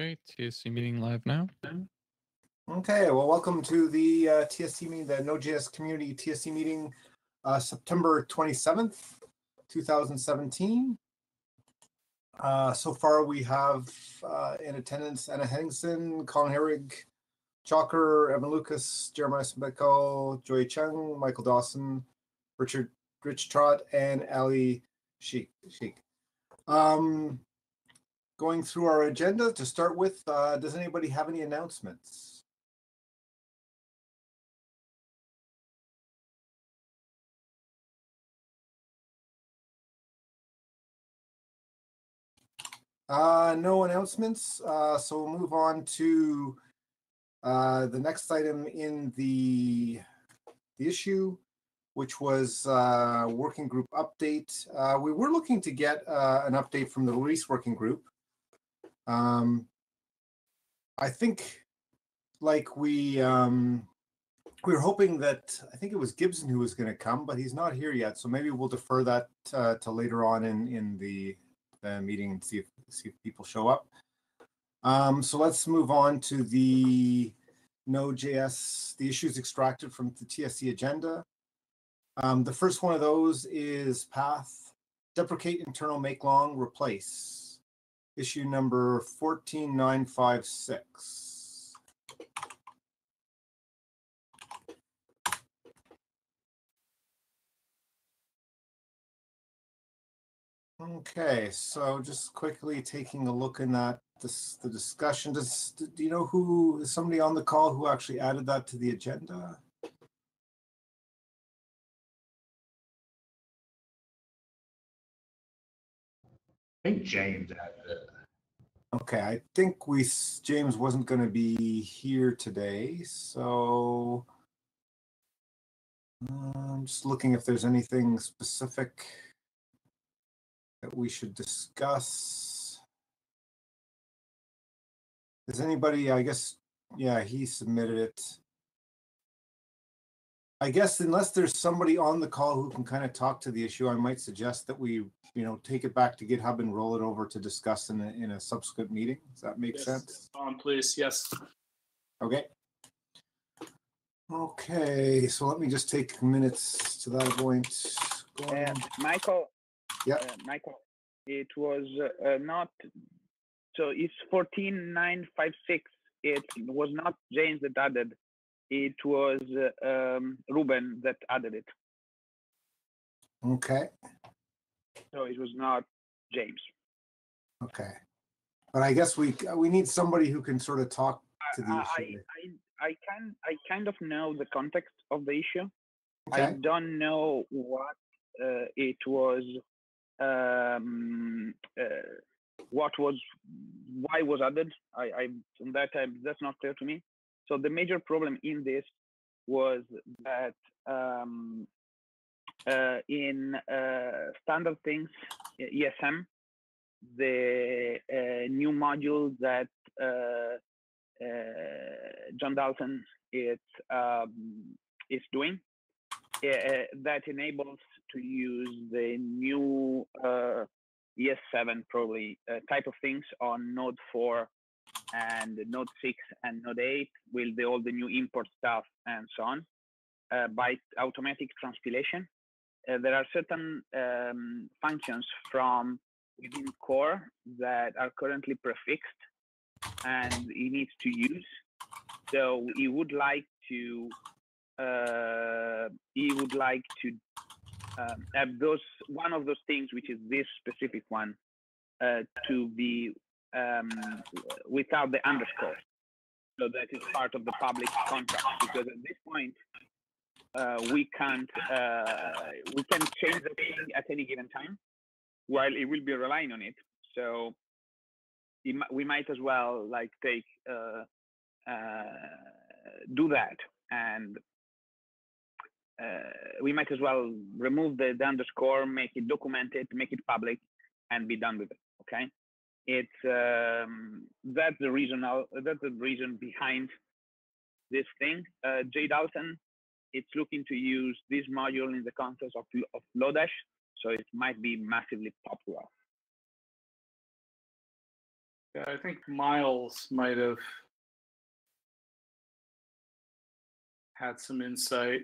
Okay, TSC meeting live now. Okay, well, welcome to the TSC meeting, the Node.js community TSC meeting, September 27th, 2017. So far, we have in attendance Anna Henningsen, Colin Herrig, Chalker, Evan Lucas, Jeremiah Sembeko, Joy Chung, Michael Dawson, Rich Trott, and Ali Sheikh. Going through our agenda to start with, does anybody have any announcements? No announcements, so we'll move on to the next item in the issue, which was working group update. We were looking to get an update from the release working group. I think, like we were hoping that, I think it was Gibson who was going to come, but he's not here yet, so maybe we'll defer that to later on in the meeting and see if people show up. So let's move on to the Node.js, the issues extracted from the TSC agenda. The first one of those is path, deprecate internal make long, replace. Issue number 14956. Okay, so just quickly taking a look in that the discussion. Do you know who is somebody on the call who actually added that to the agenda? I think James added it. Okay, I think James wasn't going to be here today, so I'm just looking if there's anything specific that we should discuss. Does anybody, I guess, yeah, he submitted it. I guess unless there's somebody on the call who can kind of talk to the issue, I might suggest that we, take it back to GitHub and roll it over to discuss in a subsequent meeting. Does that make sense? Please, yes. Okay. Okay, so let me just take minutes to that point. Michael. Yeah. Michael, it was not. So it's 14956. It was not James that added. It was Ruben that added it. Okay. So it was not James. Okay, but I guess we need somebody who can sort of talk to the issue. I kind of know the context of the issue. Okay. I don't know what it was. Why was added? From that time, that's not clear to me. So the major problem in this was that in standard things, ESM, the new module that John Dalton is doing, that enables to use the new ES7 probably type of things on Node 4 and Node 6 and Node 8 with all the new import stuff and so on by automatic transpilation. There are certain functions from within core that are currently prefixed and he needs to use. So he would like to have one of those things, which is this specific one, to be without the underscore. So that is part of the public contract, because at this point we can change the thing at any given time, while it will be relying on it. So we might as well take do that, and we might as well remove the underscore, make it documented, make it public, and be done with it. Okay, it's that's the reason behind this thing. Jay Dalton, it's looking to use this module in the context of Lodash, so it might be massively popular. Yeah, I think Miles might have had some insight.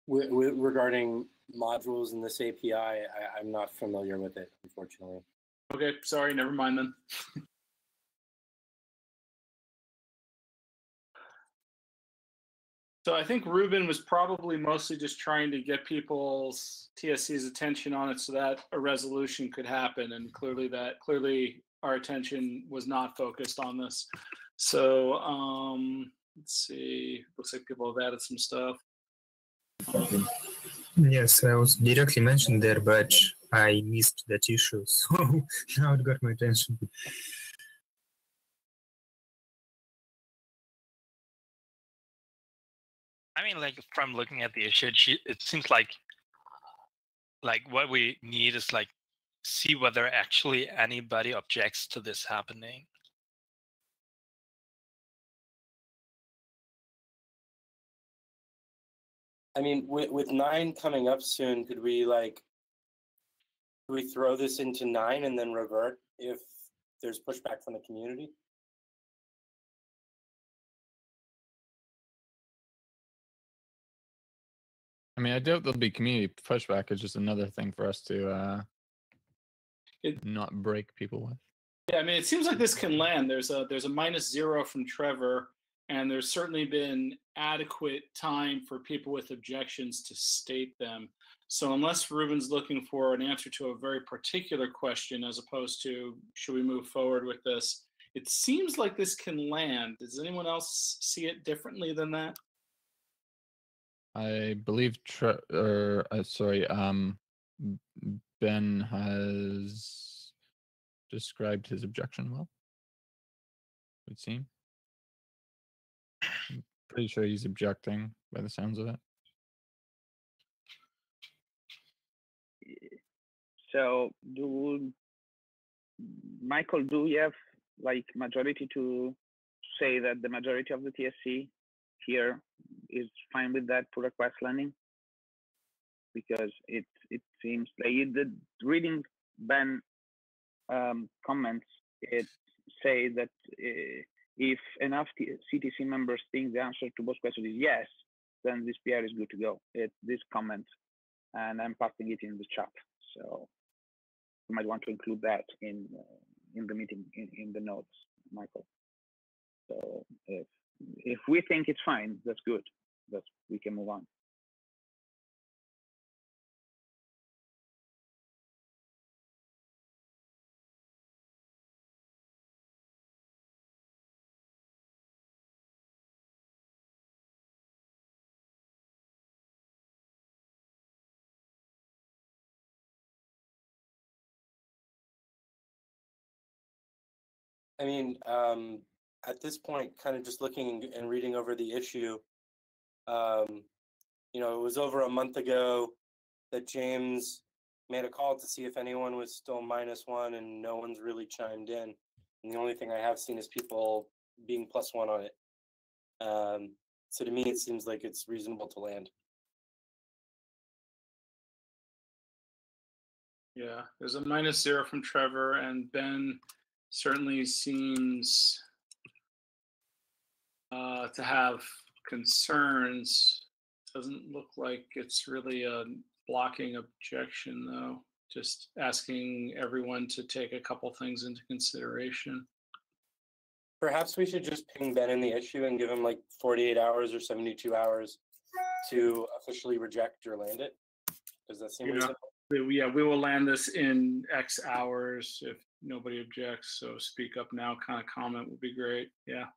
Regarding modules in this API, I'm not familiar with it, unfortunately. Okay, sorry, never mind then. So I think Ruben was probably mostly just trying to get people's TSC's attention on it so that a resolution could happen, and clearly our attention was not focused on this. So let's see. Looks like people have added some stuff. Yes, I was directly mentioned there, but I missed that issue, so now it got my attention. I mean, like from looking at the issue, it seems like what we need is like see whether actually anybody objects to this happening. I mean, with 9 coming up soon, could we throw this into 9 and then revert if there's pushback from the community? I mean, I doubt there'll be community pushback. It's just another thing for us to not break people with. Yeah, I mean, it seems like this can land. There's a -0 from Trevor, and there's certainly been adequate time for people with objections to state them. So unless Ruben's looking for an answer to a very particular question, as opposed to should we move forward with this, it seems like this can land. Does anyone else see it differently than that? I believe, Ben has described his objection well, it would seem. I'm pretty sure he's objecting by the sounds of it. So Michael, do you have like majority to say that the majority of the TSC here is fine with that pull request landing? Because it seems like reading Ben comments, it say that if enough CTC members think the answer to both questions is yes, then this PR is good to go. This comment, and I'm passing it in the chat. So you might want to include that in the meeting in the notes, Michael. So if we think it's fine, that's good. We can move on. I mean, at this point, kind of just looking and reading over the issue, you know, it was over a month ago that James made a call to see if anyone was still -1, and no one's really chimed in. And the only thing I have seen is people being +1 on it. So to me, it seems like it's reasonable to land. Yeah, there's a -0 from Trevor, and Ben certainly seems to have concerns. Doesn't look like it's really a blocking objection, though. Just asking everyone to take a couple things into consideration. Perhaps we should just ping Ben in the issue and give him like 48 hours or 72 hours to officially reject or land it. Does that seem reasonable? Yeah, we will land this in X hours if nobody objects. So speak up now kind of comment would be great. Yeah.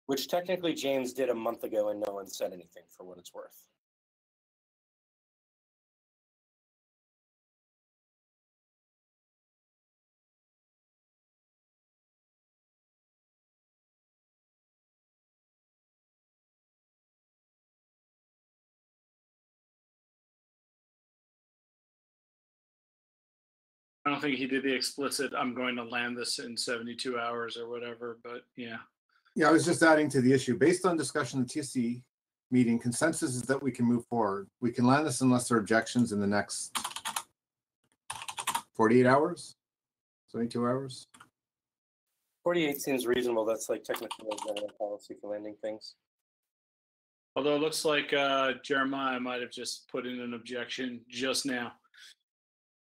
Which technically James did a month ago and no one said anything, for what it's worth. I don't think he did the explicit, I'm going to land this in 72 hours or whatever, but yeah. Yeah, I was just adding to the issue. Based on discussion, the TSC meeting consensus is that we can move forward. We can land this unless there are objections in the next 48 hours, 72 hours. 48 seems reasonable. That's like technically a general policy for landing things. Although it looks like Jeremiah might have just put in an objection just now.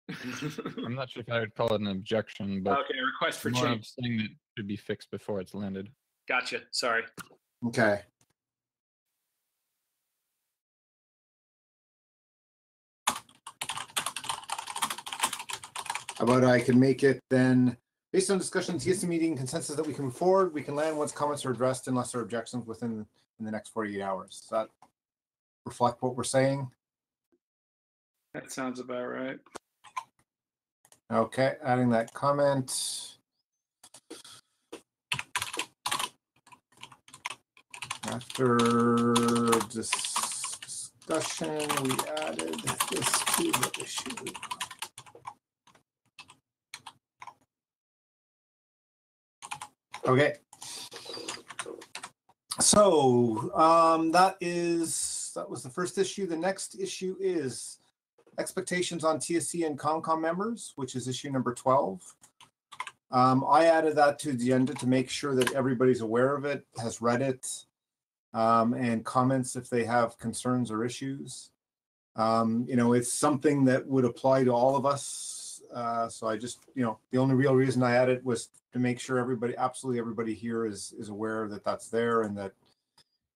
I'm not sure if I would call it an objection, but Okay, request for more of change. something that should be fixed before it's landed. Gotcha. Sorry. Okay. How about I can make it then, based on discussion, TSC meeting consensus that we can move forward, we can land once comments are addressed unless there are objections within in the next 48 hours. Does that reflect what we're saying? That sounds about right. Okay, adding that comment. After discussion, we added this to the issue. Okay. So that was the first issue. The next issue is expectations on TSC and ComCom members, which is issue number 12. I added that to the agenda to make sure that everybody's aware of it, has read it, and comments if they have concerns or issues. It's something that would apply to all of us. So I just, the only real reason I added was to make sure absolutely everybody here is aware that that's there, and that,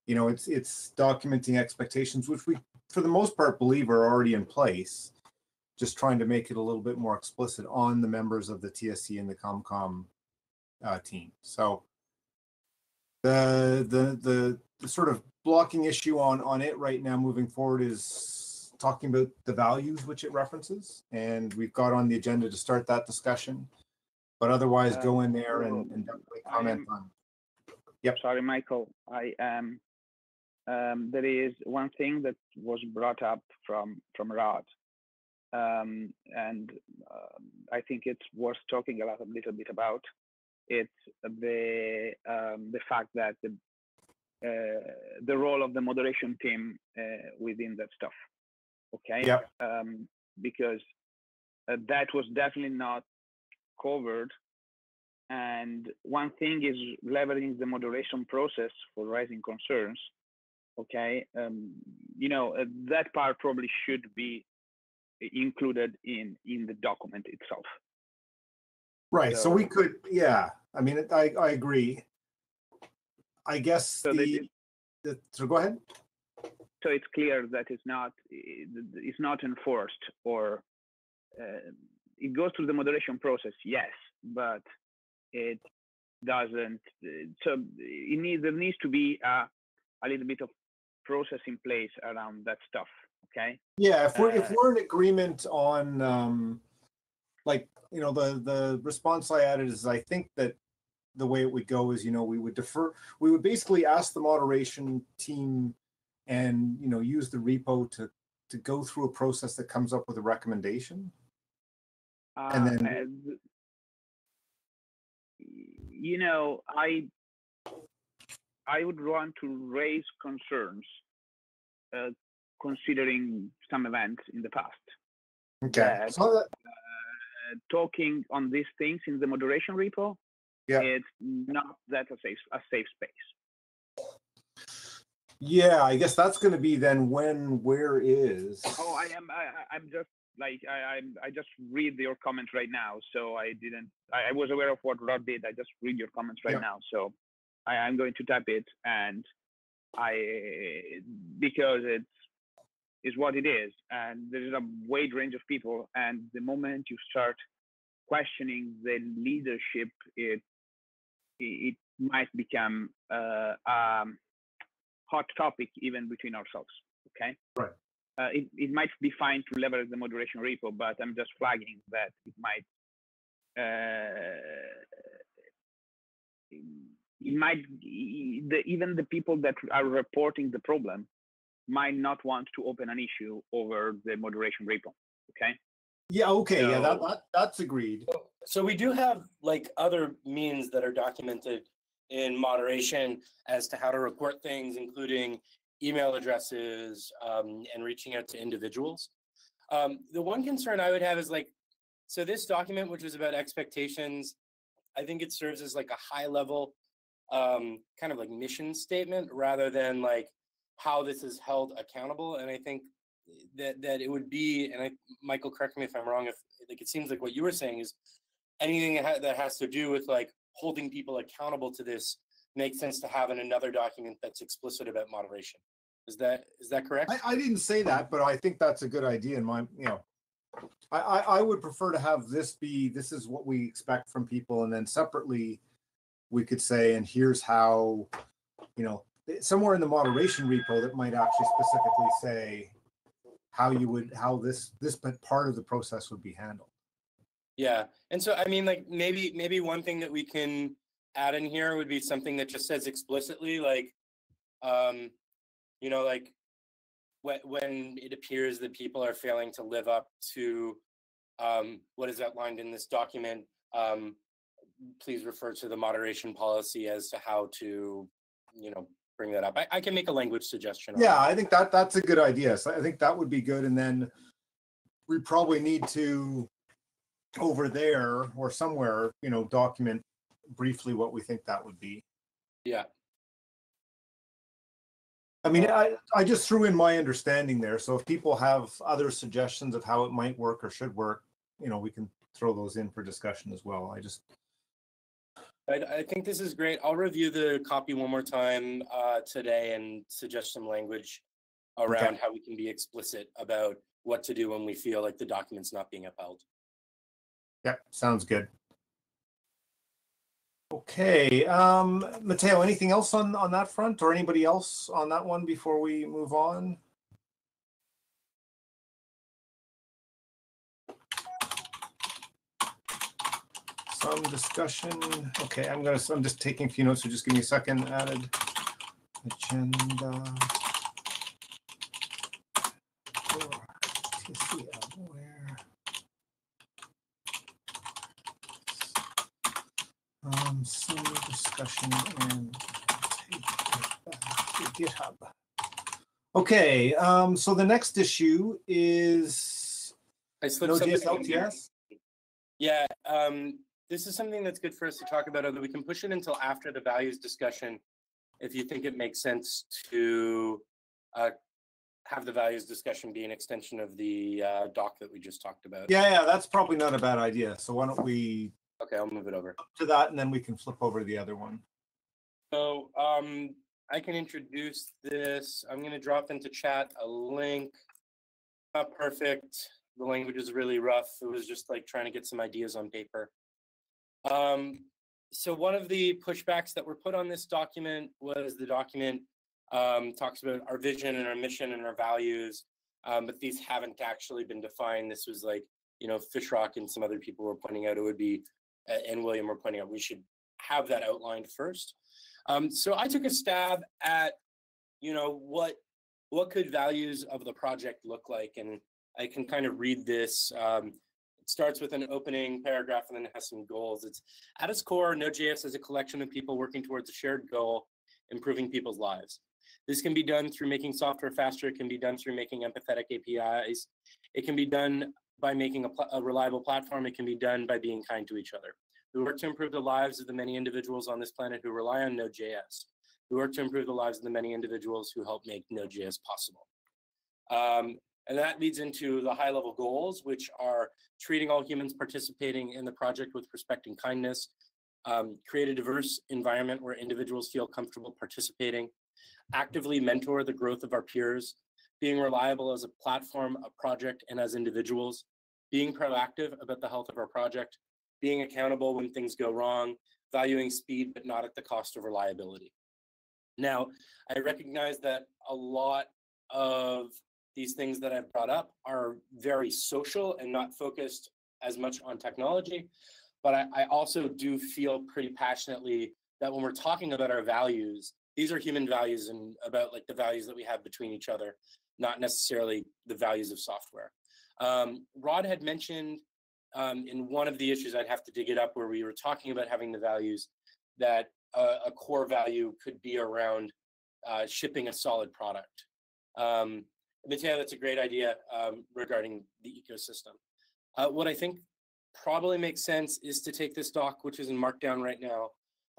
it's documenting expectations, which we, for the most part, believe are already in place. Just trying to make it a little bit more explicit on the members of the TSC and the ComCom team. So the sort of blocking issue on it right now moving forward is talking about the values which it references, and we've got on the agenda to start that discussion. But otherwise, go in there and definitely comment on. Yep. Sorry, Michael. There is one thing that was brought up from Rod, and I think it's worth talking a little bit about. It's the fact that the role of the moderation team within that stuff. Okay. Yep. Because that was definitely not covered. And one thing is leveraging the moderation process for raising concerns. Okay. That part probably should be included in the document itself. Right. So we could, yeah. I mean, I agree. I guess so go ahead. So it's clear that it's not enforced, or it goes through the moderation process, yes, but it doesn't. So there needs to be a little bit of process in place around that stuff. Okay. Yeah, if we're in agreement on the response I added is, I think that the way it would go is, we would basically ask the moderation team and, use the repo to go through a process that comes up with a recommendation. And then, I would want to raise concerns considering some events in the past. Okay. Talking on these things in the moderation repo, it's not that a safe space. Yeah, I guess that's going to be then where is. Oh, I'm just I just read your comment right now, so I was aware of what Rod did. I just read your comments right now, so I'm going to type it, and because it's what it is, and there's a wide range of people, and the moment you start questioning the leadership, it might become a hot topic even between ourselves. Okay. Right. It might be fine to leverage the moderation repo, but I'm just flagging that it might even the people that are reporting the problem might not want to open an issue over the moderation repo. Okay. Yeah. Okay. So, yeah. That's agreed. So we do have other means that are documented in moderation as to how to report things, including email addresses, and reaching out to individuals. The one concern I would have is like, so this document, which is about expectations, I think it serves as like a high level kind of like mission statement rather than like how this is held accountable. And I think that it would be, and Michael, correct me if I'm wrong, if like it seems like what you were saying is anything that has to do with like holding people accountable to this makes sense to have in another document that's explicit about moderation. Is that correct? I didn't say that, but I think that's a good idea in my, you know, I would prefer to have this be, this is what we expect from people, and then separately we could say, and here's how, you know, somewhere in the moderation repo that might actually specifically say how you would, how this part of the process would be handled. Yeah, and so I mean, like maybe one thing that we can add in here would be something that just says explicitly, like, you know, like when it appears that people are failing to live up to what is outlined in this document, please refer to the moderation policy as to how to, you know, bring that up. I can make a language suggestion. Yeah, I think that's a good idea. So I think that would be good. And then we probably need to, over there or somewhere, you know, document briefly what we think that would be. Yeah. I mean, I just threw in my understanding there. So if people have other suggestions of how it might work or should work, you know, we can throw those in for discussion as well. I think this is great. I'll review the copy one more time today and suggest some language around how we can be explicit about what to do when we feel like the document's not being upheld. Yep, sounds good. Okay, Matteo, anything else on that front, or anybody else on that one before we move on? Some discussion. Okay, I'm just taking a few notes, so just give me a second. Added agenda for TSC where some discussion and take it back to GitHub. Okay, so the next issue is Node.js LTS. Yeah, this is something that's good for us to talk about, although we can push it until after the values discussion if you think it makes sense to have the values discussion be an extension of the doc that we just talked about. Yeah, that's probably not a bad idea. So why don't we... Okay, I'll move it over to that, and then we can flip over to the other one. So I can introduce this. I'm going to drop into chat a link. Not perfect. The language is really rough. It was just like trying to get some ideas on paper. So one of the pushbacks that were put on this document was the document talks about our vision and our mission and our values, but these haven't actually been defined. This was like, you know, Fishrock and some other people were pointing out it would be, and William were pointing out we should have that outlined first. So I took a stab at, you know, what could values of the project look like, and I can kind of read this. It starts with an opening paragraph and then it has some goals. It's at its core, Node.js is a collection of people working towards a shared goal, improving people's lives. This can be done through making software faster. It can be done through making empathetic APIs. It can be done by making a reliable platform. It can be done by being kind to each other. We work to improve the lives of the many individuals on this planet who rely on Node.js. We work to improve the lives of the many individuals who help make Node.js possible. And that leads into the high-level goals, which are treating all humans participating in the project with respect and kindness, create a diverse environment where individuals feel comfortable participating, actively mentor the growth of our peers, being reliable as a platform, a project, and as individuals, being proactive about the health of our project, being accountable when things go wrong, valuing speed, but not at the cost of reliability. Now, I recognize that a lot of these things that I've brought up are very social and not focused as much on technology, but I also do feel pretty passionately that when we're talking about our values, these are human values and about like the values that we have between each other, not necessarily the values of software. Rod had mentioned in one of the issues, I'd have to dig it up, where we were talking about having the values, that a core value could be around shipping a solid product. Mateo, that's a great idea regarding the ecosystem. What I think probably makes sense is to take this doc, which is in Markdown right now,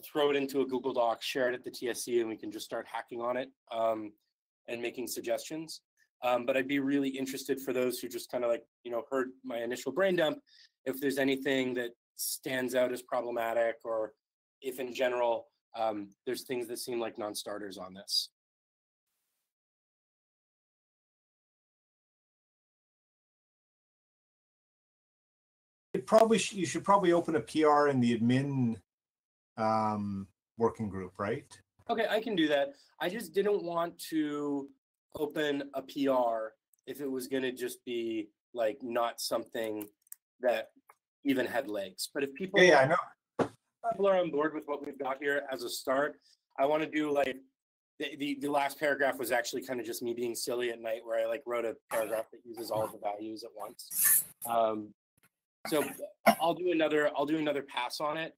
throw it into a Google Doc, share it at the TSC, and we can just start hacking on it and making suggestions. But I'd be really interested for those who just kind of like, heard my initial brain dump, if there's anything that stands out as problematic, or if in general, there's things that seem like non-starters on this. You should probably open a PR in the admin working group, right? Okay, I can do that. I just didn't want to open a PR if it was going to just be like not something that even had legs. But if people, I know. People are on board with what we've got here as a start, I want to do like the last paragraph was actually kind of just me being silly at night, where I like wrote a paragraph that uses all of the values at once. So I'll do another pass on it.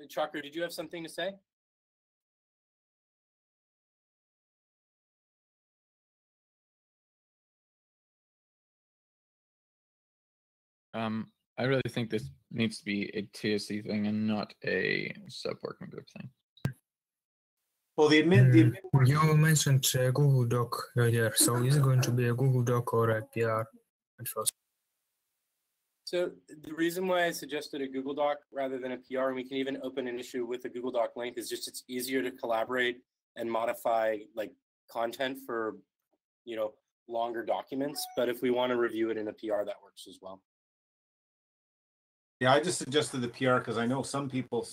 Chakra, did you have something to say? I really think this needs to be a TSC thing and not a sub-working group thing. Well, the admin you mentioned Google Doc earlier, so is it going to be a Google Doc or a PR at first? So the reason why I suggested a Google Doc rather than a PR, and we can even open an issue with a Google Doc link, is just it's easier to collaborate and modify like content for, longer documents. But if we want to review it in a PR, that works as well. Yeah, I just suggested the PR because I know some people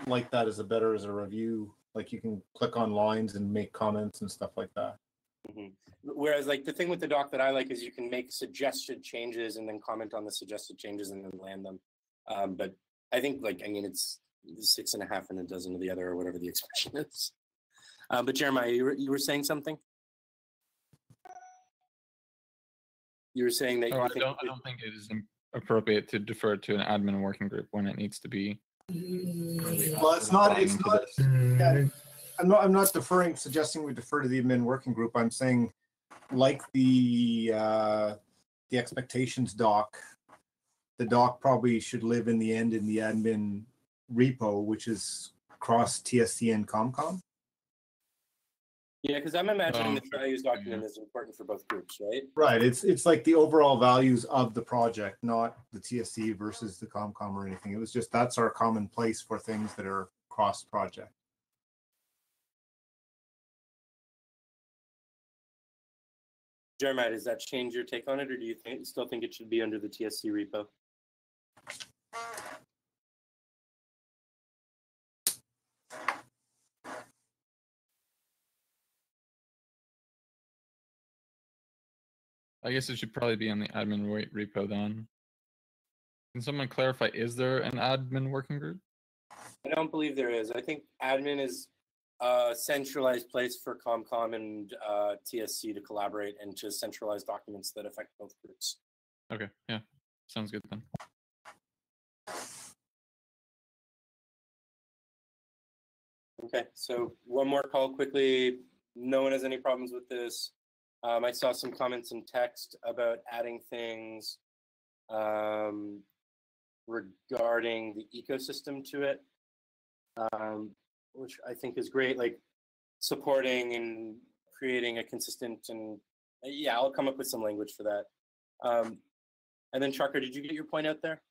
like that as a review. Like you can click on lines and make comments and stuff like that. Mm-hmm. Whereas like the thing with the doc that I like is you can make suggested changes and then comment on the suggested changes and then land them. But I think it's 6.5 and a dozen of the other, or whatever the expression is. But Jeremiah, you were saying something? You were saying that I don't think it is appropriate to defer to an admin working group when it needs to be. Well, it's not. Yeah, I'm not suggesting we defer to the admin working group. I'm saying, like the expectations doc, the doc probably should live in the end in the admin repo, which is cross TSC and ComCom. Yeah, because I'm imagining the values document is important for both groups, right? Right. It's like the overall values of the project, not the TSC versus the ComCom or anything. It was just that's our common place for things that are cross project. Jeremiah, does that change your take on it, or do you still think it should be under the TSC repo? I guess it should probably be on the admin repo then. Can someone clarify, is there an admin working group? I don't believe there is. I think admin is a centralized place for ComCom and TSC to collaborate and to centralize documents that affect both groups. Okay, yeah, sounds good then. Okay, so one more call quickly. No one has any problems with this. I saw some comments in text about adding things regarding the ecosystem to it, which I think is great, like supporting and creating a consistent, and yeah, I'll come up with some language for that. And then Chakra, did you get your point out there?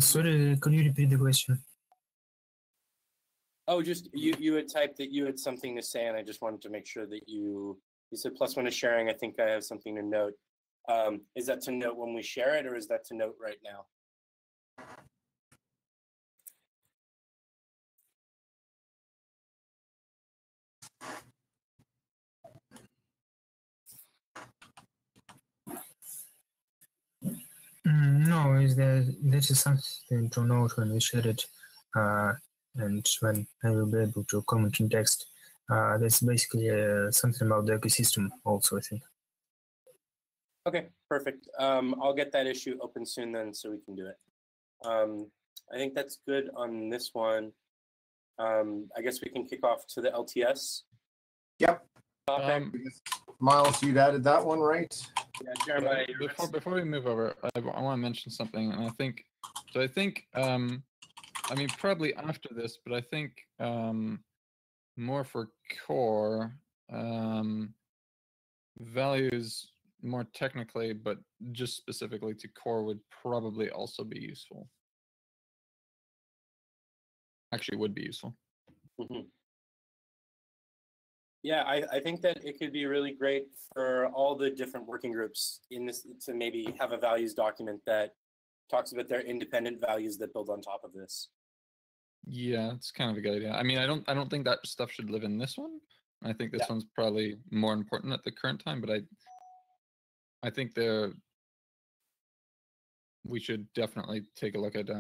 Sorry, could you repeat the question? Oh, just you had typed that you had something to say, and I just wanted to make sure that you said +1 is sharing. I think I have something to note. Is that to note when we share it, or is that to note right now? No, that is something to note when we share it. and when I will be able to comment in text. That's basically something about the ecosystem also, I think. Okay, perfect. I'll get that issue open soon then so we can do it. I think that's good on this one. I guess we can kick off to the LTS. Yep. Topic. Miles, you'd added that one, right? Yeah, Jeremiah. Before we move over, I want to mention something, and I think, I mean, probably after this, but I think more for core values, more technically, but just specifically to core would probably also be useful. Actually, would be useful. Mm-hmm. Yeah, I think that it could be really great for all the different working groups in this to maybe have a values document that talks about their independent values that build on top of this. Yeah, it's kind of a good idea. I mean, I don't think that stuff should live in this one. I think this one's probably more important at the current time, but I think we should definitely take a look at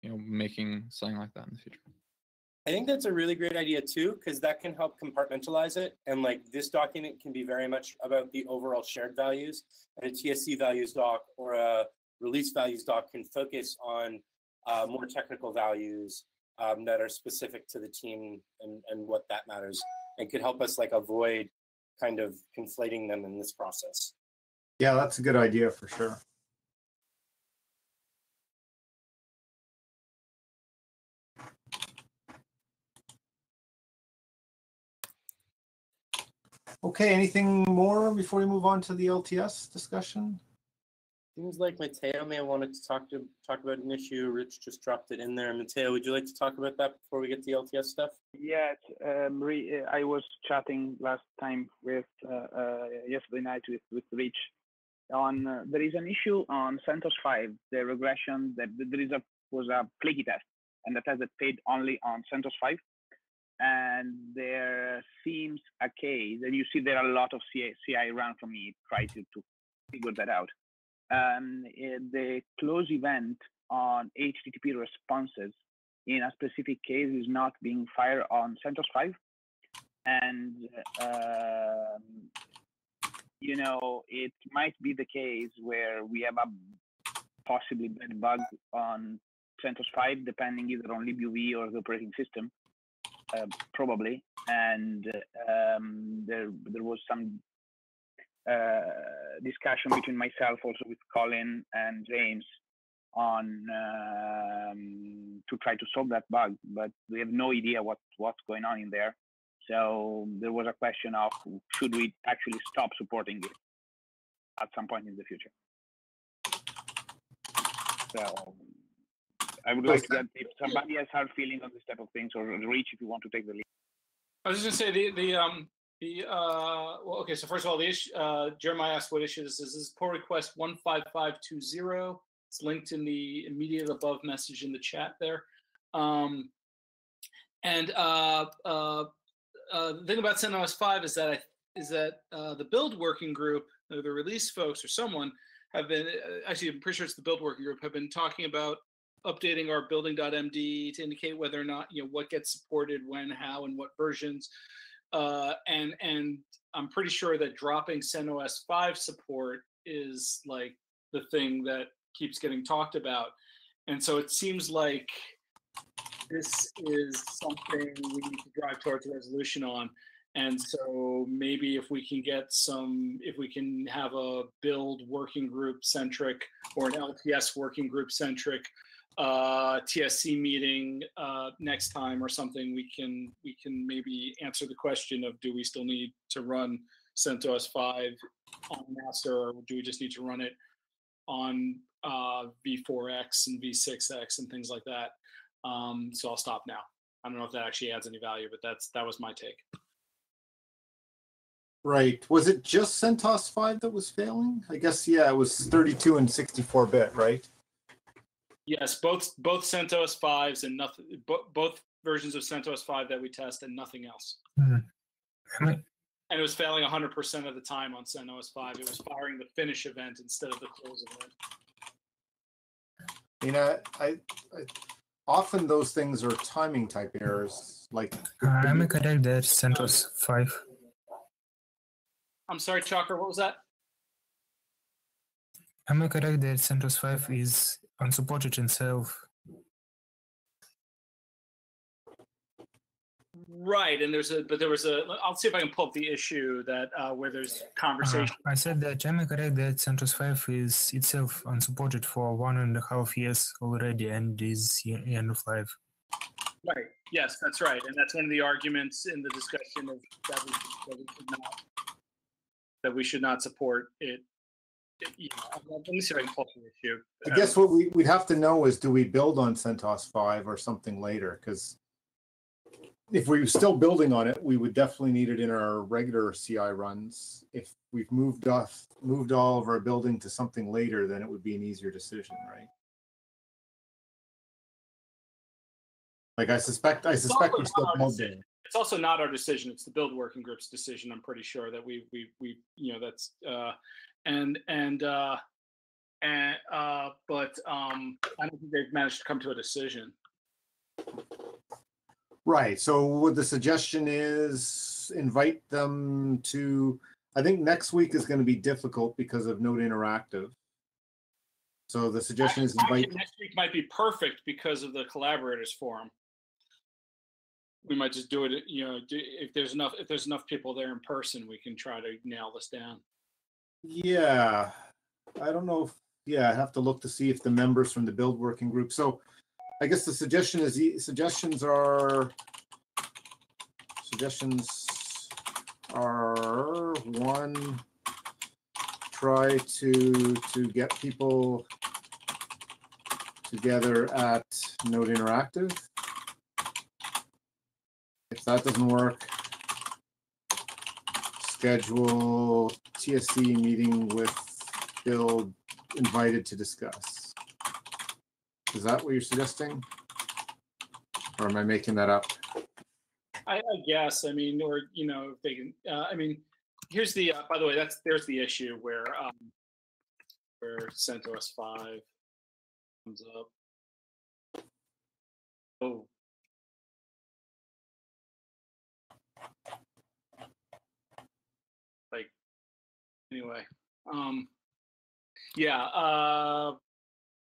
making something like that in the future. I think that's a really great idea too, because that can help compartmentalize it. And like this document can be very much about the overall shared values, and a TSC values doc or a release values doc can focus on more technical values that are specific to the team and what that matters, and could help us like avoid kind of conflating them in this process. Yeah, that's a good idea for sure. Okay, anything more before we move on to the LTS discussion? Seems like Matteo may have wanted to talk about an issue. Rich just dropped it in there. Matteo, would you like to talk about that before we get to the LTS stuff? Yes, I was chatting last time with yesterday night with Rich on there is an issue on CentOS 5, the regression that there was a flaky test, and the test that failed only on CentOS 5. And there seems a case, and you see there are a lot of CI run from me try to figure that out. The close event on HTTP responses in a specific case is not being fired on CentOS 5, and it might be the case where we have a possibly bad bug on CentOS 5, depending either on libuv or the operating system. Probably, and there was some discussion between myself, also with Colin and James, on to try to solve that bug, but we have no idea what's going on in there. So there was a question of should we actually stop supporting it at some point in the future. So I would like to get if somebody has hard feeling on this type of things, or Reach, if you want to take the lead. I was just going to say well, okay. So first of all, the issue Jeremiah asked what issue this is. This is pull request 15520. It's linked in the immediate above message in the chat there. The thing about CentOS 5 is that the build working group, or the release folks, or someone have been actually, I'm pretty sure it's the build working group, have been talking about updating our building.md to indicate whether or not what gets supported when, how, and what versions. And I'm pretty sure that dropping CentOS 5 support is like the thing that keeps getting talked about. And so it seems like this is something we need to drive towards a resolution on. And so maybe if we can have a build working group centric or an LTS working group centric TSC meeting next time or something, we can maybe answer the question of, do we still need to run CentOS 5 on master, or do we just need to run it on v4x and v6x and things like that? So I'll stop now. I don't know if that actually adds any value, but that was my take. Right. Was it just CentOS 5 that was failing? I guess, yeah, it was 32 and 64-bit, right? Yes, both CentOS 5s and nothing. Both versions of CentOS 5 that we test and nothing else. And it was failing 100% of the time on CentOS 5. It was firing the finish event instead of the close event. I often those things are timing type errors. Like, Am I correct that CentOS 5? I'm sorry, Chalker, what was that? Am I correct that CentOS 5 is unsupported in self? Right, and there was a. I'll see if I can pull up the issue that where there's conversation. I said that am I correct that CentOS 5 is itself unsupported for 1.5 years already and is end of life? Right. Yes, that's right, and that's one of the arguments in the discussion of that we should not support it. You know, let me see if I can pull up the issue. I guess what we'd have to know is, do we build on CentOS 5 or something later? Because if we were still building on it, we would definitely need it in our regular CI runs. If we've moved all of our building to something later, then it would be an easier decision, right? Like I suspect we're still building. It's also not our decision. It's the build working group's decision. I'm pretty sure that we you know, that's but I don't think they've managed to come to a decision. Right. So what the suggestion is, invite them to, I think next week is going to be difficult because of Node Interactive. So the suggestion is invite. Next week might be perfect because of the collaborators forum. We might just do it, you know, if there's enough people there in person, we can try to nail this down. Yeah. I don't know if, yeah, I have to look to see if the members from the build working group. So I guess the suggestions are one, try to get people together at Node Interactive. If that doesn't work, schedule TSC meeting with build invited to discuss. Is that what you're suggesting? Or am I making that up? I guess. I mean, or, you know, if they can. I mean, here's the. By the way, there's the issue where CentOS 5 comes up. Oh. Like. Anyway. Yeah.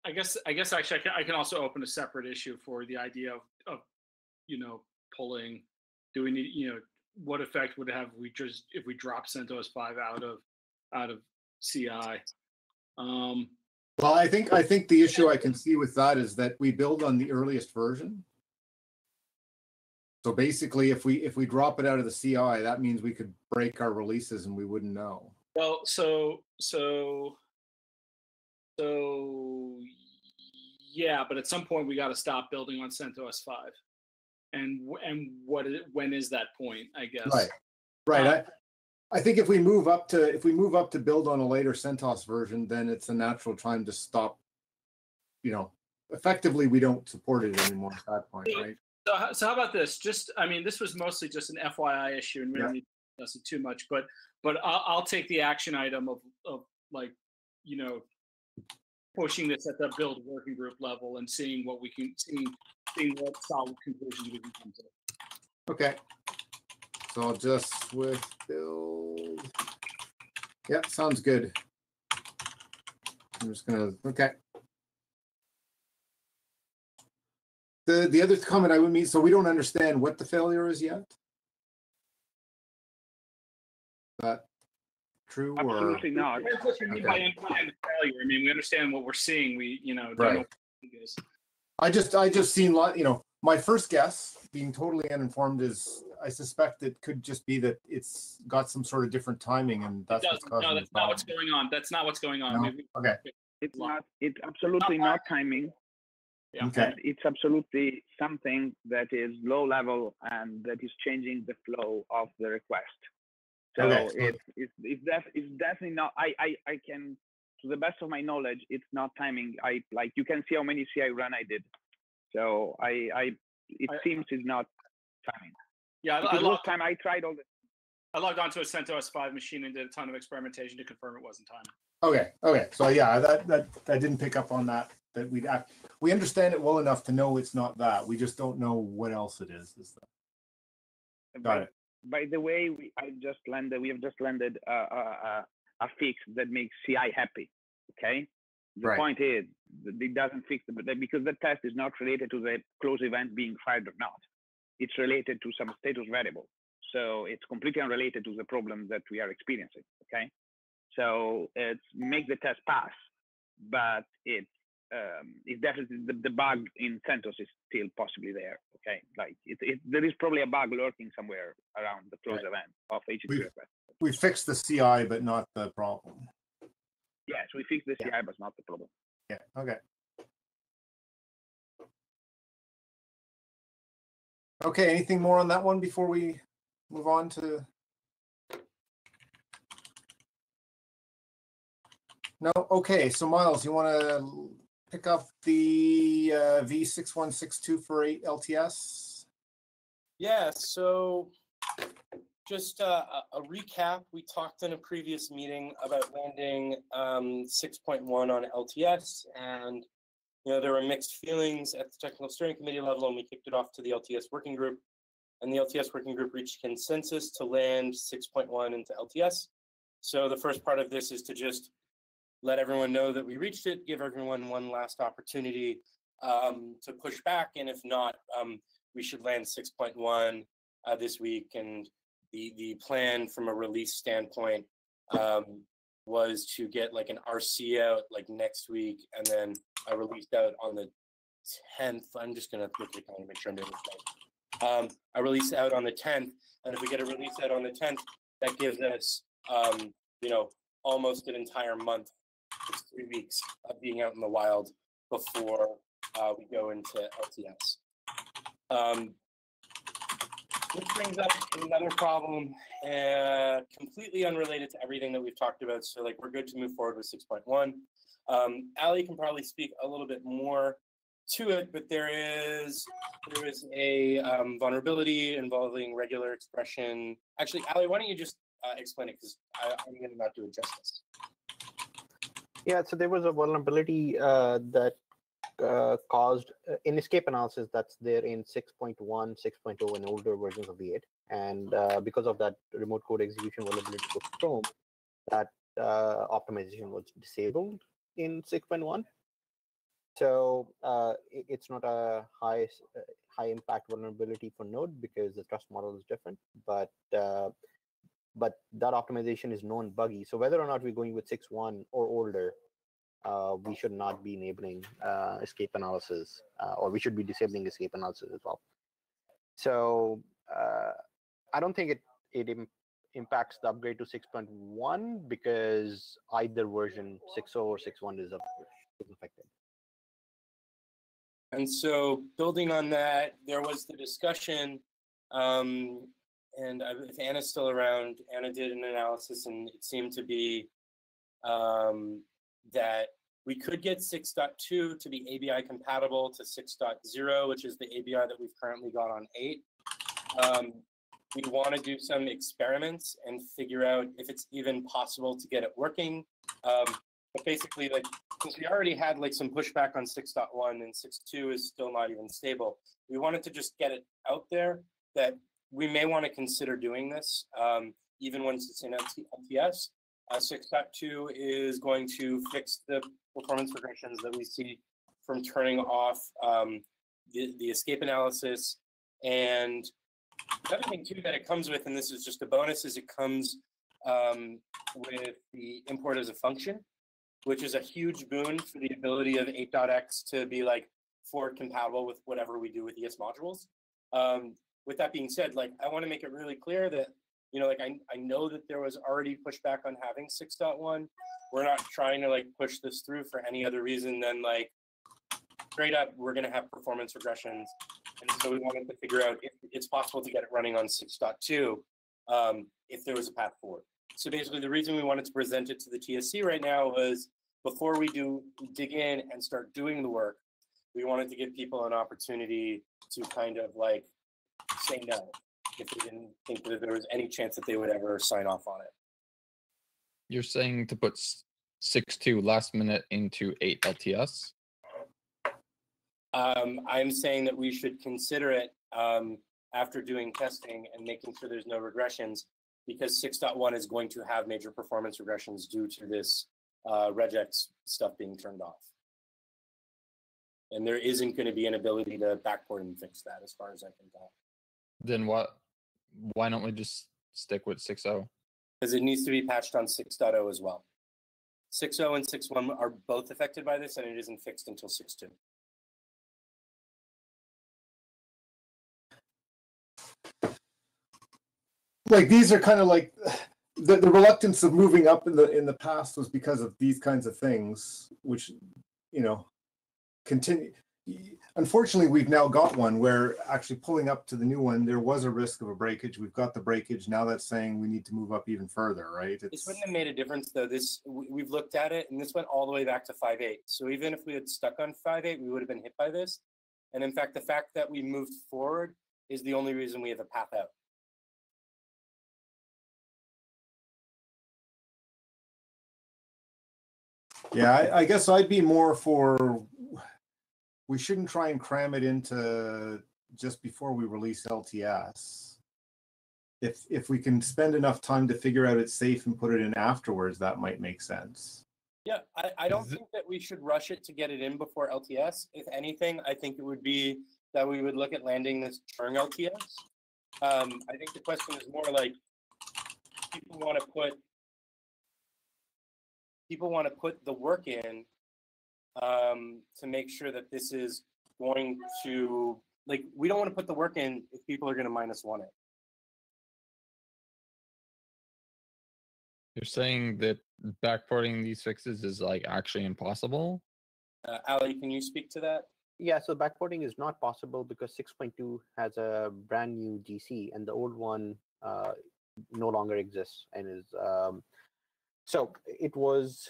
I guess actually I can also open a separate issue for the idea of you know, pulling. Do we need, you know, what effect would it have if we drop CentOS 5 out of CI? Well, I think the issue I can see with that is that we build on the earliest version. So basically, if we drop it out of the CI, that means we could break our releases and we wouldn't know. Well, so yeah, but at some point we got to stop building on CentOS 5. And when is that point? I guess. Right. I think if we move up to build on a later CentOS version, then it's a natural time to stop. You know, effectively we don't support it anymore at that point, right? So how about this? Just, I mean, this was mostly just an FYI issue, and we don't need to discuss it too much. But I'll take the action item of like, you know, pushing this at the build working group level and seeing what what solid conclusions we can come to. Okay. So I'll just with build. Yeah, sounds good. I'm just gonna, okay. The other comment I would mean, so we don't understand what the failure is yet? Is that true? Absolutely not. That's what you mean by end-to-end failure. I mean, we understand what we're seeing. We, you know, don't know what it is. I just seen, you know, my first guess, being totally uninformed, is I suspect it could just be that it's got some sort of different timing, and that's what's causing no, that's not what's going on. That's not what's going on. No? Okay. It's not. It's absolutely not timing. Yeah. Okay. And it's absolutely something that is low level and that is changing the flow of the request. So Okay. it's definitely not. I can, to the best of my knowledge, it's not timing. Like you can see how many CI run I did. So it seems it's not timing. Yeah, I tried all this. I logged onto a CentOS 5 machine and did a ton of experimentation to confirm it wasn't timing. Okay. So yeah, that I didn't pick up on that. that we understand it well enough to know it's not that. We just don't know what else it is. Got it. By the way, we have just landed a fix that makes CI happy. Okay. The Right. point is, it doesn't fix because the test is not related to the close event being fired or not. It's related to some status variable. So it's completely unrelated to the problem that we are experiencing. Okay. So it's make the test pass, but it's definitely the bug in CentOS is still possibly there. Okay. Like there is probably a bug lurking somewhere around the close event of HTTP request. We fixed the CI, but not the problem. Yes, we fixed the CI, but not the problem. Yeah. Okay. Okay. Anything more on that one before we move on to? No. Okay. So Miles, you want to pick up the V6162 for 8 LTS? Yeah. So just a recap. We talked in a previous meeting about landing 6.1 on LTS, and there were mixed feelings at the technical steering committee level, and we kicked it off to the LTS working group, and the LTS working group reached consensus to land 6.1 into LTS. So the first part of this is to just let everyone know that we reached it, give everyone one last opportunity to push back, and if not, we should land 6.1 this week. And the plan from a release standpoint was to get like an RC out like next week, and then a release out on the 10th. I'm just gonna look at it and make sure I'm doing this right. A release out on the 10th, and if we get a release out on the 10th, that gives us almost an entire month. It's 3 weeks of being out in the wild before we go into LTS. This brings up another problem, completely unrelated to everything that we've talked about. So we're good to move forward with 6.1. Ali can probably speak a little bit more to it, but there is a vulnerability involving regular expression. Actually, Ali, why don't you just explain it, because I'm going to not do it justice. Yeah, so there was a vulnerability that caused in escape analysis that's there in 6.1, 6.0, and older versions of the 8. And because of that remote code execution vulnerability for Chrome, that optimization was disabled in 6.1. So it's not a high impact vulnerability for Node because the trust model is different, but that optimization is known buggy. So whether or not we're going with 6.1 or older, we should not be enabling escape analysis, or we should be disabling escape analysis as well. So I don't think it impacts the upgrade to 6.1 because either version 6.0 or 6.1 is affected. And so building on that, there was the discussion, and if Anna's still around, Anna did an analysis, and it seemed to be that we could get 6.2 to be ABI compatible to 6.0, which is the ABI that we've currently got on 8. We want to do some experiments and figure out if it's even possible to get it working. But basically, since we already had some pushback on 6.1 and 6.2 is still not even stable, we wanted to just get it out there that we may want to consider doing this, even once it's in LTS. 6.2 is going to fix the performance regressions that we see from turning off the escape analysis. And the other thing too that it comes with, and this is just a bonus, is it comes with the import as a function, which is a huge boon for the ability of 8.x to be forward compatible with whatever we do with ES modules. With that being said, I want to make it really clear that I know that there was already pushback on having 6.1. We're not trying to push this through for any other reason than straight up we're going to have performance regressions, and so we wanted to figure out if it's possible to get it running on 6.2 if there was a path forward. So basically, the reason we wanted to present it to the TSC right now was before we dig in and start doing the work, we wanted to give people an opportunity to kind of say no if they didn't think that there was any chance that they would ever sign off on it. You're saying to put 6.2 last minute into 8 LTS? I'm saying that we should consider it after doing testing and making sure there's no regressions, because 6.1 is going to have major performance regressions due to this regex stuff being turned off. And there isn't going to be an ability to backport and fix that, as far as I can tell. Then why don't we just stick with 6.0? Because it needs to be patched on 6.0 as well. 6.0 and 6.1 are both affected by this, and it isn't fixed until 6.2. Like, these are kind of like the reluctance of moving up in the past was because of these kinds of things, which, you know, continue. Unfortunately, we've now got one where actually pulling up to the new one, there was a risk of a breakage. We've got the breakage. Now that's saying we need to move up even further, right? This wouldn't have made a difference, though. We've looked at it, and this went all the way back to 5.8. So even if we had stuck on 5.8, we would have been hit by this. And in fact, the fact that we moved forward is the only reason we have a path out. Yeah, I guess I'd be more for, we shouldn't try and cram it into just before we release LTS. If we can spend enough time to figure out it's safe and put it in afterwards, that might make sense. Yeah, I don't think that we should rush it to get it in before LTS. If anything, I think it would be that we would look at landing this during LTS. I think the question is more like, people want to put the work in to make sure that this is going to, like, we don't want to put the work in if people are going to -1 it. You're saying that backporting these fixes is like actually impossible? Ali, can you speak to that? Yeah, so backporting is not possible because 6.2 has a brand new GC and the old one no longer exists and is so it was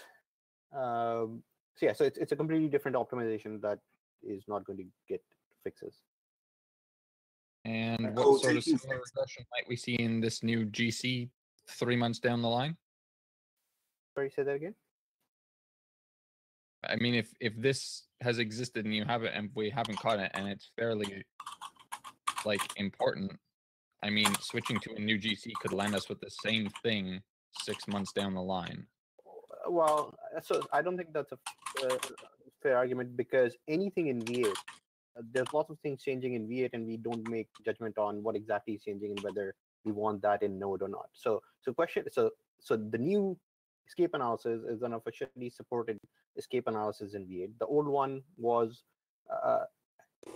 so yeah, so it's a completely different optimization that is not going to get fixes. And what sort of similar regression might we see in this new GC 3 months down the line? Sorry, say that again. I mean, if this has existed and you have it and we haven't caught it and it's fairly like important, I mean, switching to a new GC could land us with the same thing 6 months down the line. Well, so I don't think that's a fair argument because anything in V8, there's lots of things changing in V8 and we don't make judgment on what exactly is changing and whether we want that in Node or not. So the new escape analysis is an officially supported escape analysis in V8. The old one was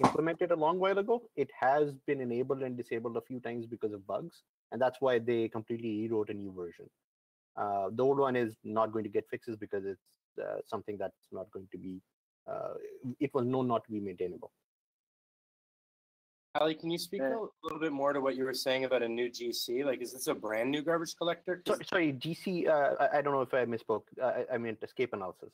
implemented a long while ago. It has been enabled and disabled a few times because of bugs, and that's why they completely rewrote a new version. The old one is not going to get fixes because it's something that's not going to be, it was known not to be maintainable. Ali, can you speak a little bit more to what you were saying about a new GC? Like, is this a brand new garbage collector? Sorry, GC, I don't know if I misspoke. I meant escape analysis.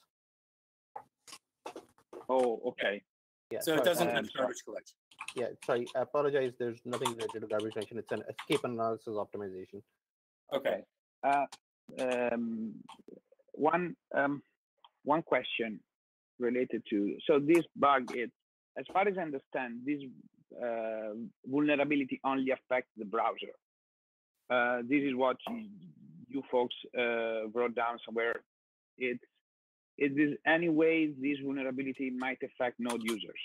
Oh, okay. Yeah, so it doesn't have garbage collection. Yeah, sorry, I apologize. There's nothing related to garbage collection. It's an escape analysis optimization. Okay. One question related to, so this bug, it, as far as I understand, this vulnerability only affects the browser. This is what you folks wrote down somewhere. It is any way this vulnerability might affect Node users.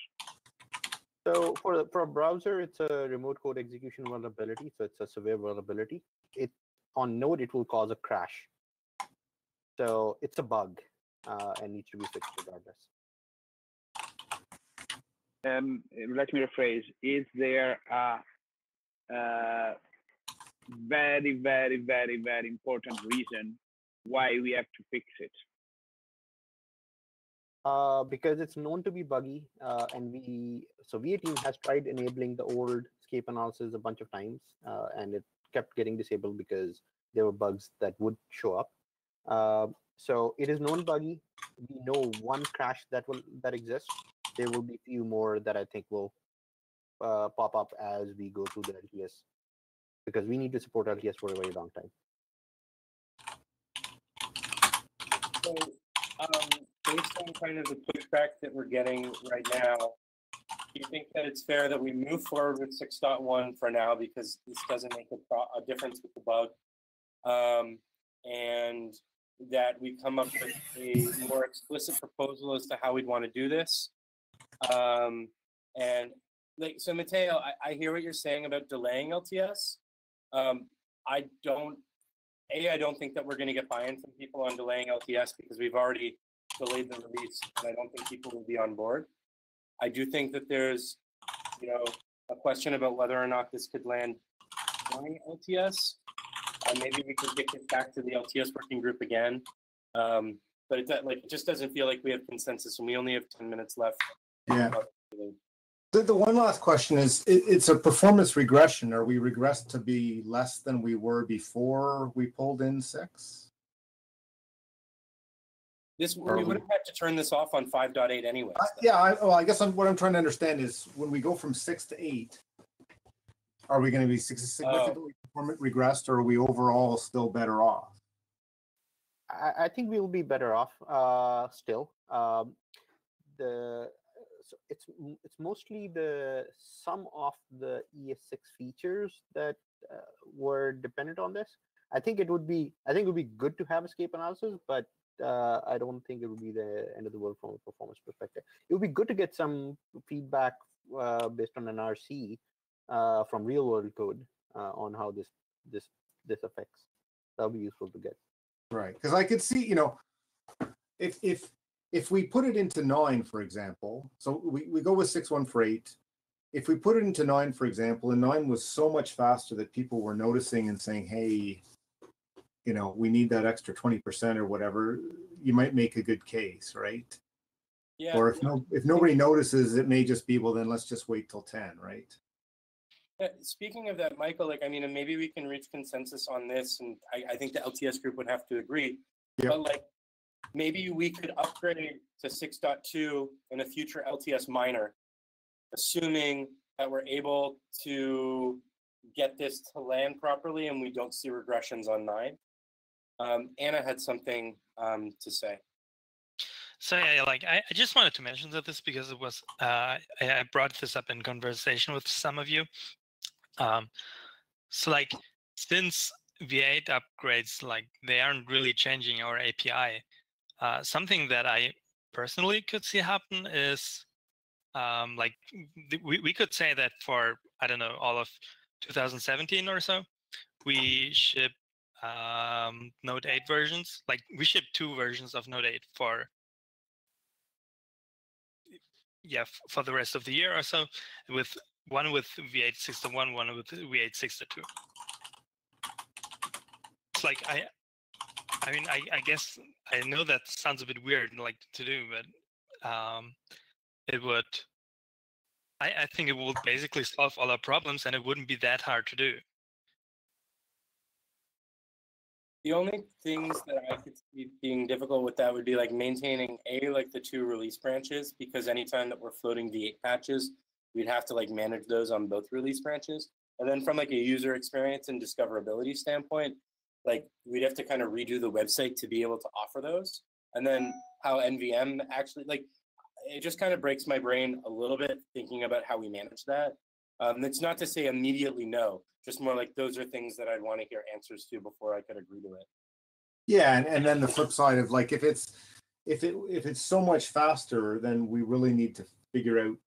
So for a browser, it's a remote code execution vulnerability. So it's a severe vulnerability. On Node, it will cause a crash. So it's a bug and needs to be fixed regardless. Let me rephrase. Is there a very, very, very, very important reason why we have to fix it? Because it's known to be buggy, and V8 team has tried enabling the old escape analysis a bunch of times, and it kept getting disabled because there were bugs that would show up. So it is known buggy. We know one crash that exists. There will be few more that I think will pop up as we go through the LTS, because we need to support LTS for a very long time. So, based on kind of the pushback that we're getting right now, you think that it's fair that we move forward with 6.1 for now because this doesn't make a difference with the bug, and that we come up with a more explicit proposal as to how we'd want to do this? And like, so Mateo, I hear what you're saying about delaying LTS. I don't think that we're going to get buy-in from people on delaying LTS because we've already delayed the release, and I don't think people will be on board. I do think that there's, a question about whether or not this could land during LTS. Maybe we could get this back to the LTS working group again. But it just doesn't feel like we have consensus, and we only have 10 minutes left. Yeah. The one last question is, it's a performance regression. Are we regressed to be less than we were before we pulled in 6? We would have had to turn this off on 5.8 anyway. I guess what I'm trying to understand is when we go from 6 to 8, are we going to be significantly regressed, or are we overall still better off? I think we will be better off still. So it's mostly the sum of the ES6 features that were dependent on this. I think it would be good to have escape analysis, but I don't think it would be the end of the world from a performance perspective. It would be good to get some feedback based on an RC from real world code on how this affects. That'll be useful to get. Right, because I could see, if we put it into 9, for example, so we go with 6.1 for 8. If we put it into 9, for example, and 9 was so much faster that people were noticing and saying, hey, we need that extra 20% or whatever, you might make a good case, right? Yeah. Or if nobody notices, it may just be, well, then let's just wait till 10, right? Speaking of that, Michael, maybe we can reach consensus on this, and I think the LTS group would have to agree. Yep. But maybe we could upgrade to 6.2 in a future LTS minor, assuming that we're able to get this to land properly and we don't see regressions on 9. Anna had something to say. So yeah, I just wanted to mention this because it was I brought this up in conversation with some of you. So since V8 upgrades, they aren't really changing our API. Something that I personally could see happen is we could say that for, I don't know, all of 2017 or so, we ship Node 8 versions. We ship 2 versions of Node 8 for the rest of the year or so, with one with V8 6.1, one with V8 6.2. It's I guess I know that sounds a bit weird to do, but it would. I think it would basically solve all our problems, and it wouldn't be that hard to do. The only things that I could see being difficult with that would be maintaining the 2 release branches, because anytime that we're floating V8 patches, we'd have to manage those on both release branches. And then from a user experience and discoverability standpoint, we'd have to kind of redo the website to be able to offer those. And then how NVM actually, it just kind of breaks my brain a little bit thinking about how we manage that. It's not to say immediately no, just more those are things that I'd want to hear answers to before I could agree to it. Yeah, and then the flip side of if it's so much faster, then we really need to figure out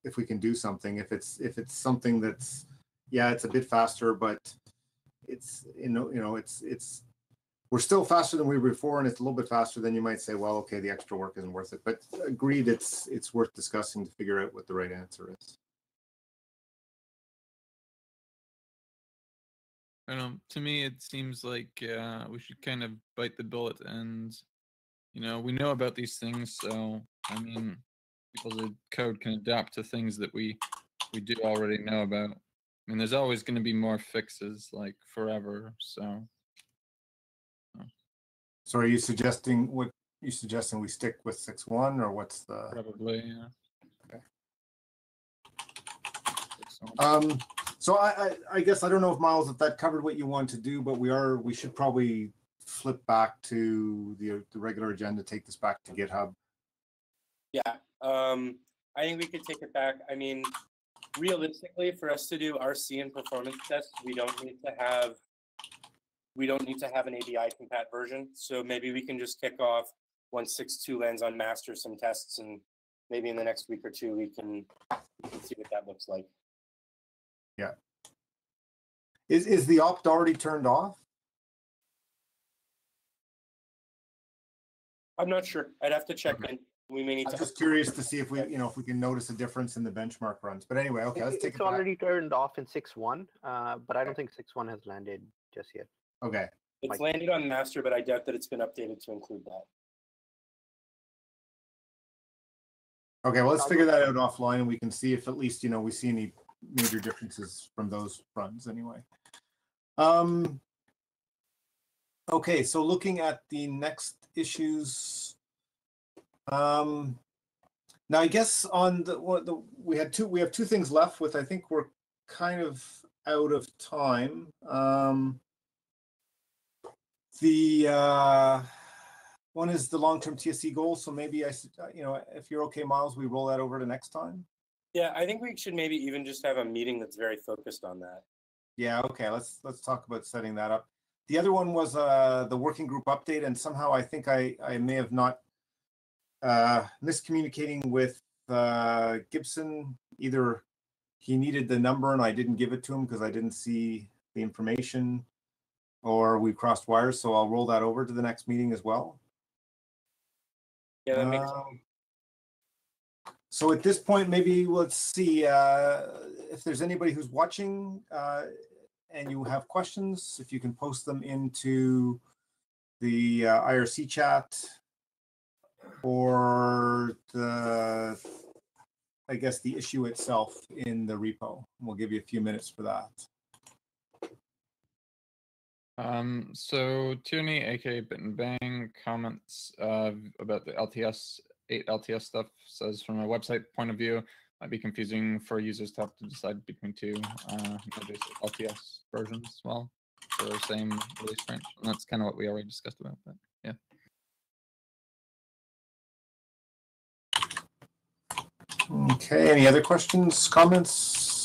if we can do something. If it's something that's it's a bit faster, but it's it's we're still faster than we were before, and it's a little bit faster, then you might say, well, okay, the extra work isn't worth it. But agreed, it's worth discussing to figure out what the right answer is. I don't know. To me, it seems like we should kind of bite the bullet, and we know about these things. So I mean, people's code can adapt to things that we do already know about. I mean, there's always going to be more fixes, forever. So are you suggesting we stick with 6.1, or what's the? Probably, yeah. Okay. So I guess I don't know if Miles, if that covered what you want to do, but we should probably flip back to the regular agenda, take this back to GitHub. Yeah. I think we could take it back. I mean, realistically, for us to do RC and performance tests, we don't need to have an ABI compat version. So maybe we can just kick off once 6.2 lands on master some tests, and maybe in the next week or two we can see what that looks like. Yeah. Is the opt already turned off? I'm not sure. I'd have to check in. We may need I'm to. just curious to see if we, if we can notice a difference in the benchmark runs. But anyway, okay, let's take It's it back. already turned off in 6.1, but I don't think 6.1 has landed just yet. Okay. It's landed on master, but I doubt that it's been updated to include that. Okay, well, let's figure that out offline, and we can see if at least we see any major differences from those runs anyway. Okay, so looking at the next issues. Now I guess on we have two things left with. I think we're kind of out of time. The one is the long-term TSC goal. So maybe if you're okay, Miles, we roll that over to next time. Yeah, I think we should maybe even just have a meeting that's very focused on that. Yeah. Okay. Let's talk about setting that up. The other one was the working group update, and somehow I think I may have not miscommunicating with Gibson. Either he needed the number and I didn't give it to him because I didn't see the information, or we crossed wires. So I'll roll that over to the next meeting as well. Yeah, that makes sense. So at this point, maybe let's see if there's anybody who's watching and you have questions, if you can post them into the IRC chat or I guess the issue itself in the repo. We'll give you a few minutes for that. So Tierney, aka Bit and Bang, comments about the LTS 8 LTS stuff. Says from a website point of view, might be confusing for users to have to decide between two LTS versions as well for the same release range. And that's kind of what we already discussed about. But yeah. Okay. Any other questions, comments?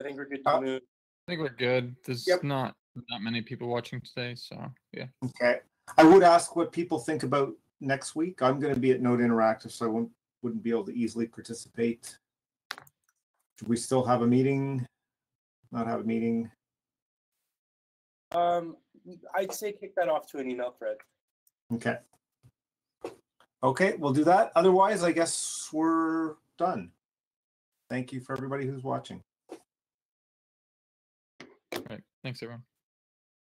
I think we're good to move. I think we're good. There's not that many people watching today, so yeah. Okay. I would ask what people think about next week. I'm going to be at Node Interactive, so I wouldn't be able to easily participate. Should we still have a meeting? Not have a meeting? I'd say kick that off to an email thread. Okay. Okay, we'll do that. Otherwise, I guess we're done. Thank you for everybody who's watching. All right. Thanks, everyone.